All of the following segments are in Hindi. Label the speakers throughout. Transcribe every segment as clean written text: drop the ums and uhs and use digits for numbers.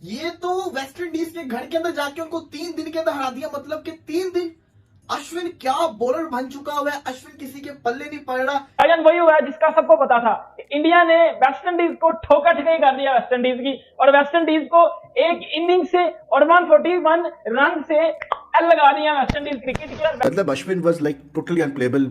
Speaker 1: ये तो वेस्ट इंडीज के घर के अंदर जाके उनको 3 दिन के अंदर हरा दिया। मतलब कि 3 दिन अश्विन क्या बॉलर बन चुका हुआ है। अश्विन किसी के पल्ले नहीं पड़ रहा।
Speaker 2: आयोजन वही हुआ है जिसका सबको पता था। इंडिया ने वेस्ट इंडीज को ठोका ठिकाई कर दिया वेस्ट इंडीज की, और वेस्ट इंडीज को एक इनिंग से और 141 रन से एल लगा दिया वेस्ट इंडीज क्रिकेट की।
Speaker 3: मतलब Ashwin was like totally unplayable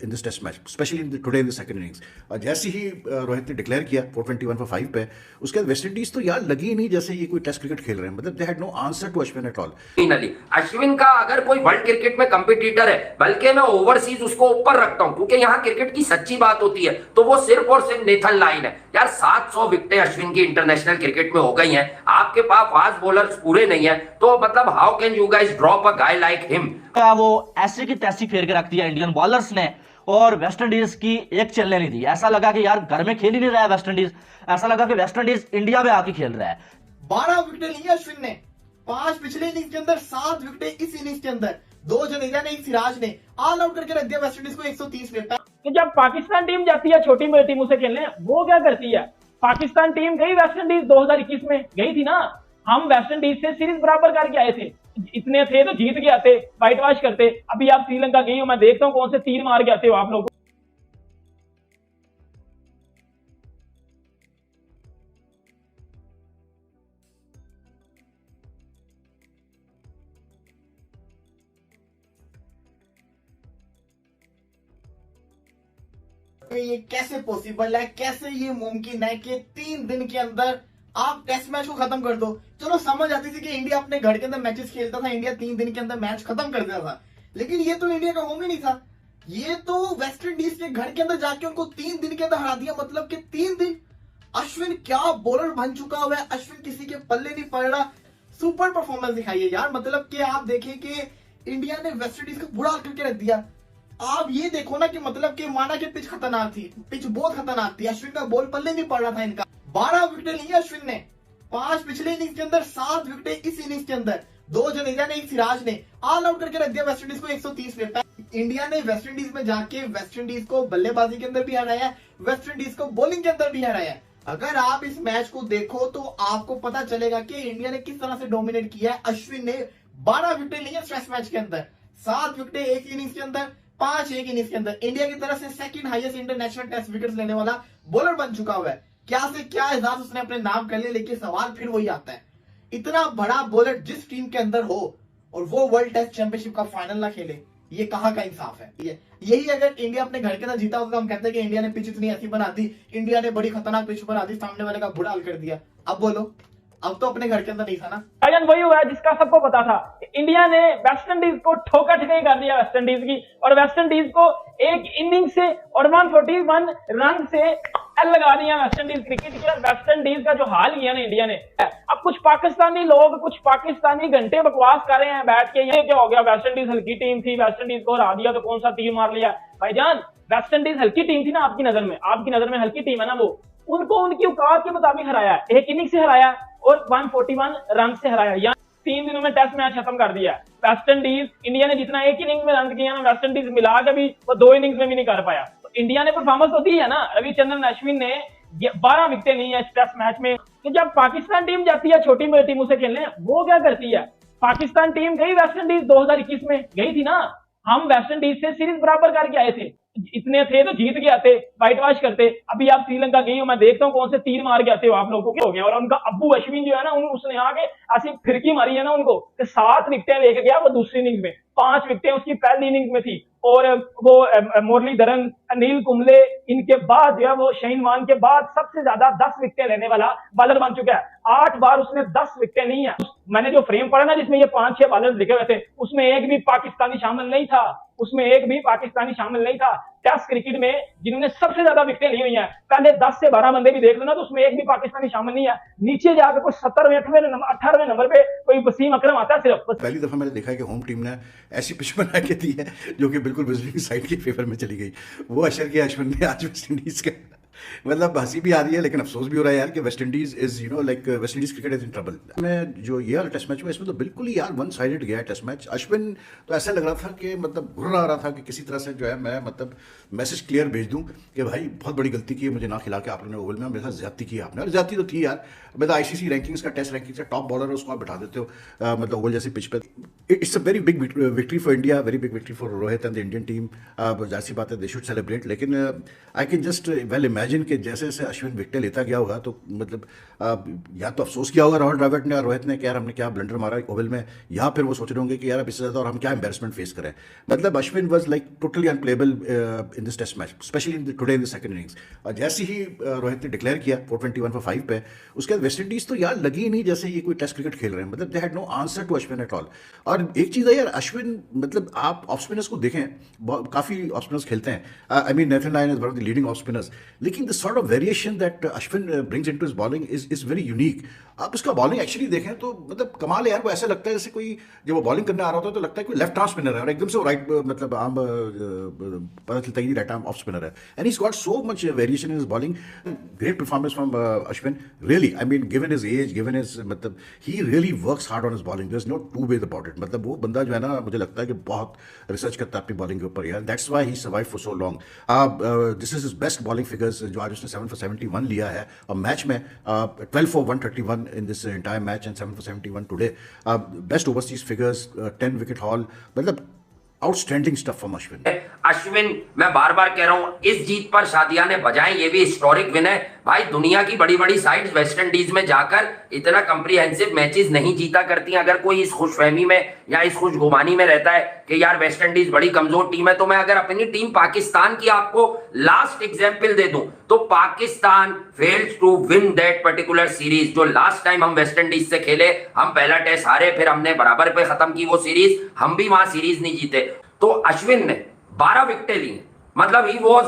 Speaker 3: in this test match, specially today in the second innings. और जैसे ही रोहित ने डिक्लेयर किया 421 फॉर 5 पे, उसके बाद वेस्ट इंडीज तो यार लगी ही नहीं जैसे ये कोई टेस्ट क्रिकेट खेल रहे हैं। मतलब they had no answer to Ashwin at all.
Speaker 4: Finally Ashwin का अगर कोई वर्ल्ड क्रिकेट में कंपटीटर है, बल्कि मैं ओवरसीज उसको ऊपर रखता हूं, क्योंकि यहां क्रिकेट की सच्ची बात होती है तो वो सिर्फ और सिर्फ नेथन लाइन है। यार 700 विकेटें अश्विन की इंटरनेशनल क्रिकेट में हो गई हैं, आपके पास फास्ट बॉलर्स पूरे नहीं है, तो मतलब how can you guys drop a guy like him.
Speaker 5: वो ऐसे की तैसी फेर के रख दिया इंडियन बॉलर्स ने, और वेस्ट इंडीज की एक चलने नहीं दी। ऐसा लगा कि यार घर में खेल ही नहीं रहा है वेस्ट इंडीज, ऐसा लगा कि वेस्ट इंडीज इंडिया में आके खेल रहा है।
Speaker 1: 12 विकेटें ली अश्विन ने, 5 पिछले इनिंग्स के अंदर, 7 विकेटें इस इनिंग्स के अंदर, 2 जडेजा ने, 1 सिराज ने ऑल आउट करके रख दिया वेस्ट इंडीज को 130 पे।
Speaker 2: कि जब पाकिस्तान टीम जाती है छोटी मोटी टीमों से खेलने, वो क्या करती है? पाकिस्तान टीम गई वेस्ट इंडीज 2021 में गई थी ना, हम वेस्ट इंडीज से सीरीज बराबर करके आए थे। इतने थे तो जीत के आते, व्हाइट वॉश करते। अभी आप श्रीलंका गई हो, मैं देखता हूँ कौन से तीर मार के आते हो आप लोग।
Speaker 1: ये कैसे पॉसिबल है, कैसे ये मुमकिन है कि 3 दिन के अंदर आप टेस्ट मैच को खत्म कर दो। चलो समझ आती थी कि इंडिया अपने घर के अंदर मैचेस खेलता था, इंडिया 3 दिन के अंदर मैच खत्म कर देता था, लेकिन ये तो इंडिया का होम ही नहीं था। ये तो वेस्ट इंडीज के घर के अंदर जाके उनको 3 दिन के अंदर हरा दिया। मतलब कि 3 दिन अश्विन क्या बॉलर बन चुका हुआ है। अश्विन किसी के पल्ले नहीं पड़ रहा। सुपर परफॉर्मेंस दिखाई है यार। मतलब कि आप देखें कि इंडिया ने वेस्ट इंडीज को बुरा करके रख दिया। आप ये देखो ना कि मतलब कि माना कि पिच खतरनाक थी, पिच बहुत खतरनाक थी, अश्विन का बॉल पल्ले नहीं पड़ रहा था इनका। 12 विकेटें ली अश्विन ने, 5 पिछले इनिंग्स के अंदर, 7 विकेटें इस इनिंग्स के अंदर, 2 जडेजा ने, 1 सिराज ने ऑल आउट करके रख दिया वेस्ट इंडीज को 130 पे। इंडिया ने वेस्ट इंडीज में जाके वेस्ट इंडीज को बल्लेबाजी के अंदर भी हराया, वेस्ट इंडीज को बॉलिंग के अंदर भी हराया। अगर आप इस मैच को देखो तो आपको पता चलेगा कि इंडिया ने किस तरह से डोमिनेट किया है। अश्विन ने 12 विकेटें ली है टेस्ट मैच के अंदर, 7 विकेटें एक इनिंग्स के अंदर, 5 एक इनिंग्स के अंदर। इंडिया की तरफ से second highest international test wickets लेने वाला बॉलर बन चुका हुआ है। क्या से क्या एजाज उसने अपने नाम कर लिया, लेकिन सवाल फिर वही आता है, इतना बड़ा बॉलर जिस टीम के अंदर हो और वो वर्ल्ड टेस्ट चैंपियनशिप का फाइनल ना खेले, ये कहाँ का इंसाफ है। यही अगर इंडिया अपने घर के अंदर जीता होता तो हम कहते हैं कि इंडिया ने पिच इतनी ऐसी बना दी, इंडिया ने बड़ी खतरनाक पिच बना दी, सामने वाले का बुरा हाल कर दिया। अब बोलो, अब तो अपने घर के अंदर नहीं था ना।
Speaker 2: आयोजन वही हुआ है जिसका सबको पता था। इंडिया ने वेस्ट इंडीज को ठोका ठिकाई कर दिया वेस्ट इंडीज की, और वेस्ट इंडीज को एक इनिंग से और 141 रन से एल लगा दिया वेस्ट इंडीज क्रिकेट की। वेस्ट इंडीज का जो हाल किया ना इंडिया ने, अब कुछ पाकिस्तानी लोग, कुछ पाकिस्तानी घंटे बकवास कर रहे हैं बैठ के, ये क्या हो गया, वेस्ट इंडीज हल्की टीम थी, वेस्ट इंडीज को हरा दिया तो कौन सा तीर मार लिया। भाईजान, वेस्ट इंडीज हल्की टीम थी ना आपकी नजर में, आपकी नजर में हल्की टीम है ना वो, उनको उनकी औकात के मुताबिक हराया, एक इनिंग से हराया और 141 रन से हराया। या 3 दिनों में टेस्ट मैच खत्म कर दिया वेस्ट इंडीज। इंडिया ने जितना एक इनिंग में रन किया ना, वेस्ट इंडीज मिला के भी वो 2 इनिंग्स में भी नहीं कर पाया। तो इंडिया ने परफॉर्मेंस तो दी है ना। रविचंद्रन अश्विन ने 12 विकेटें ली है इस टेस्ट मैच में। तो जब पाकिस्तान टीम जाती है छोटी मोटी टीमों से खेलने, वो क्या करती है? पाकिस्तान टीम गई वेस्ट इंडीज 2021 में गई थी ना, हम वेस्ट इंडीज से सीरीज बराबर करके आए थे। इतने थे तो जीत के आते, व्हाइट वॉश करते। अभी आप श्रीलंका गई हो, मैं देखता हूँ कौन से तीर मार के आते हो आप लोगों के हो गया। और उनका अब्बू अश्विन जो है ना, उसने आके ऐसी फिरकी मारी है ना उनको, 7 विकेटें लेके गया वो दूसरी इनिंग्स में, 5 विकेटें उसकी पहली इनिंग्स में थी। और वो मुरलीधरन, अनिल कुंबले, इनके बाद जो है वो शाहीन खान के बाद सबसे ज्यादा 10 विकेटें लेने वाला बॉलर बन चुका है। 8 बार उसने 10 विकेटें ली है। मैंने जो फ्रेम पढ़ा ना जिसमें ये 5-6 बॉलर लिखे हुए थे, उसमें एक भी पाकिस्तानी शामिल नहीं था, उसमें एक भी पाकिस्तानी शामिल नहीं था। टेस्ट क्रिकेट में जिन्होंने सबसे ज्यादा विकेटें ली हुई हैं, पहले 10 से 12 बंदे भी देख लो ना, तो उसमें एक भी पाकिस्तानी शामिल नहीं है। नीचे जाकर कोई 17वें 18वें नंबर पे कोई वसीम अकरम आता है सिर्फ।
Speaker 3: पहली दफा मैंने देखा है कि होम टीम ने ऐसी पिच बना के दी है जो कि बिल्कुल विजिटिंग साइड के फेवर में चली गई। वो अशर किया अश्विन ने आज वेस्ट इंडीज का मतलब हंसी भी आ रही है लेकिन अफसोस भी हो रहा है यार कि West Indies is like West Indies cricket is in trouble. मैं जो ये वाला टेस्ट मैच हुआ इसमें तो बिल्कुल ही यार वन साइडेड गया टेस्ट मैच। अश्विन तो ऐसा लग रहा था कि मतलब घुर आ रहा था कि किसी तरह से जो है मैं मतलब मैसेज क्लियर भेज दूं कि भाई बहुत बड़ी गलती की है मुझे ना खिला के आप लोगों ने ओवल में, मेरे साथ ज्यादती की आपने। और ज्यादती तो थी यार, मतलब आईसीसी रैंकिंग्स का टेस्ट रैंकिंग से टॉप बॉलर है उसको आप बैठा देते हो मतलब ओवल जैसी पिच पे। It's a very big victory for India, very big victory for Rohit and the Indian team. जाहिर सी बात है दे शुड सेलिब्रेट, लेकिन I can just well imagine कि जैसे जैसे अश्विन विकेट लेता गया होगा तो मतलब या तो अफसोस किया होगा राहुल द्रविड़ ने और रोहित ने कि यार हमने क्या ब्लंडर मारा ओवल में, या फिर वो सोच रहे होंगे कि यार अब इससे ज्यादा और हम क्या एम्बेरसमेंट फेस करें। मतलब Ashwin was like totally unplayable in this test match, specially today in the second innings. और जैसे ही रोहित ने डिक्लेयर किया 421 for 5 पे, उसके बाद वेस्ट इंडीज तो यार लगी ही नहीं जैसे ये कोई टेस्ट क्रिकेट खेल रहे हैं। मतलब they had no answer to Ashwin at all. और एक चीज़ है यार, अश्विन मतलब आप ऑफ स्पिनर्स को देखें, काफ़ी ऑफ स्पिनर्स खेलते हैं, I mean Nathan Lyon is one of the leading off spinners, लेकिन the sort of variation that Ashwin brings into his bowling is very unique. आप उसका बॉलिंग एक्चुअली देखें तो मतलब कमाल है यार, वो ऐसा लगता है जैसे कोई जब वो बॉलिंग करने आ रहा होता है तो लगता है कोई लेफ्ट आर्म स्पिनर है और एकदम से वो राइट मतलब आर्म पता चलता है कि राइट आर्म ऑफ स्पिनर है। And he got so much variation in his bowling. Great performance from Ashwin really, I mean given his age, given his मतलब he really works hard on his bowling, there is no two ways about it. मतलब वो बंदा जो है ना मुझे लगता है कि बहुत रिसर्च करता है अपनी बॉलिंग के ऊपर यार, that's why he survive for so long. This is his best bowling figures जो आज उसने 7 for 71 लिया है और मैच में 12 for 131 in this entire match and 7 for 71 today. Best overseas figures, 10 wicket haul, मतलब outstanding stuff from Ashwin.
Speaker 4: Ashwin, मैं बार बार कह रहा हूं, इस जीत पर शादियां ने बजाएं, ये भी हिस्टोरिक विन है भाई। दुनिया की बड़ी बड़ी साइड्स वेस्ट इंडीज में जाकर इतना कंप्रीहेंसिव मैचेस नहीं जीता करती। अगर कोई इस खुशफहमी में या इस खुशगुमानी में रहता है कि यार वेस्ट इंडीज बड़ी कमजोर टीम है, तो मैं अगर अपनी टीम पाकिस्तान की आपको लास्ट एग्जाम्पल दे दूं तो Pakistan fails to win that particular series. जो लास्ट टाइम हम वेस्ट इंडीज से खेले, हम पहला टेस्ट हारे, फिर हमने बराबर पे खत्म की वो सीरीज, हम भी वहां सीरीज नहीं जीते। तो अश्विन ने 12 विकेटें ली, मतलब he was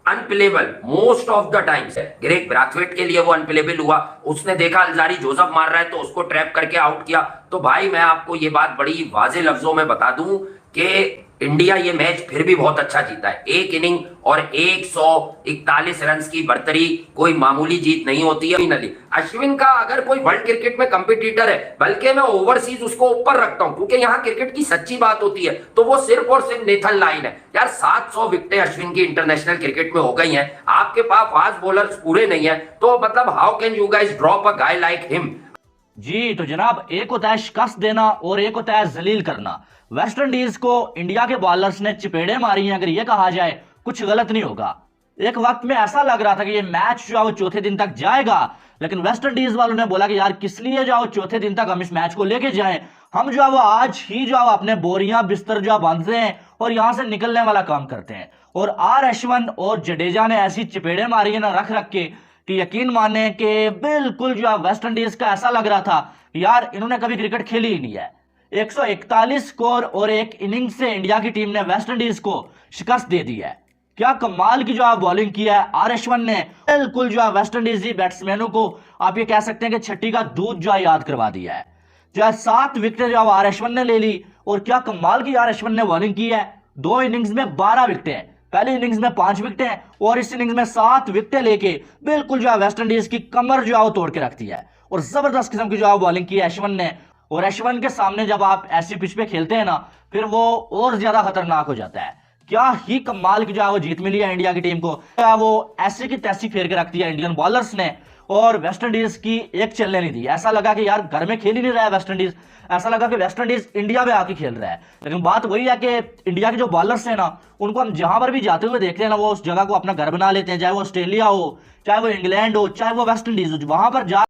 Speaker 4: unplayable most of the times. Greg Brathwaite के लिए वो अनप्लेबल हुआ, उसने देखा अल्जारी जोसेफ मार रहा है तो उसको ट्रैप करके आउट किया। तो भाई मैं आपको ये बात बड़ी वाजे लफ्जों में बता दूं कि इंडिया ये मैच फिर भी बहुत अच्छा जीता है। एक इनिंग और 141 रन की बर्तरी कोई मामूली जीत नहीं होती है। अश्विन का अगर कोई वर्ल्ड क्रिकेट में कंपटीटर है, बल्कि मैं ओवरसीज उसको ऊपर रखता हूं, क्योंकि यहाँ क्रिकेट की सच्ची बात होती है, तो वो सिर्फ और सिर्फ नेथन लाइन है यार। 700 विकेटें अश्विन की इंटरनेशनल क्रिकेट में हो गई हैं, आपके पास फास्ट बॉलर्स पूरे नहीं है, तो मतलब how can you guys drop a guy like him.
Speaker 5: जी तो जनाब, एक होता है शिकस्त देना और एक होता है जलील करना। वेस्ट इंडीज को इंडिया के बॉलर्स ने चपेड़े मारी हैं, अगर ये कहा जाए कुछ गलत नहीं होगा। एक वक्त में ऐसा लग रहा था कि ये मैच जो है वो चौथे दिन तक जाएगा, लेकिन वेस्ट इंडीज वालों ने बोला कि यार किस लिए जाओ चौथे दिन तक हम इस मैच को लेके जाएं, हम जो है वो आज ही जो है अपने बोरियां बिस्तर जो बांधते हैं और यहां से निकलने वाला काम करते हैं। और आर अश्विन और जडेजा ने ऐसी चपेड़े मारी है ना रख रख के कि यकीन माने कि बिल्कुल जो है वेस्ट इंडीज का ऐसा लग रहा था यार इन्होंने कभी क्रिकेट खेली ही नहीं है। 141 स्कोर और एक इनिंग से इंडिया की टीम ने वेस्ट इंडीज को शिकस्त दे दी है। क्या कमाल की जो है बॉलिंग की है आर अश्विन ने, बिल्कुल जो है वेस्ट इंडीजी बैट्समैनों को आप ये कह सकते हैं कि छठी का दूध जो है याद करवा दिया है। जो है 7 विकेट जो है आर अश्विन ने ले ली, और क्या कमाल की आर अश्विन ने बॉलिंग की है। 2 इनिंग्स में 12 विकेटें, पहली इनिंग्स में 5 विकेटें और इस इनिंग्स में 7 विकेटें लेके बिल्कुल जो है वेस्ट इंडीज की कमर जो है वो तोड़ के रखती है। और जबरदस्त किस्म की जो है बॉलिंग की है अश्विन ने। और अश्विन के सामने जब आप ऐसी पिच पे खेलते हैं ना, फिर वो और ज्यादा खतरनाक हो जाता है। क्या ही कमाल की जो है वो जीत मिली है इंडिया की टीम को। वो ऐसी की तैसी फेर के रख दिया इंडियन बॉलर्स ने, और वेस्ट इंडीज की एक चलने नहीं दी। ऐसा लगा कि यार घर में खेल ही नहीं रहा है वेस्ट इंडीज, ऐसा लगा कि वेस्ट इंडीज इंडिया में आके खेल रहा है। लेकिन बात वही है कि इंडिया के जो बॉलर्स हैं ना, उनको हम जहां पर भी जाते हुए देखते हैं ना, वो उस जगह को अपना घर बना लेते हैं, चाहे वो ऑस्ट्रेलिया हो, चाहे वो इंग्लैंड हो, चाहे वो वेस्ट इंडीज हो, वहां पर जा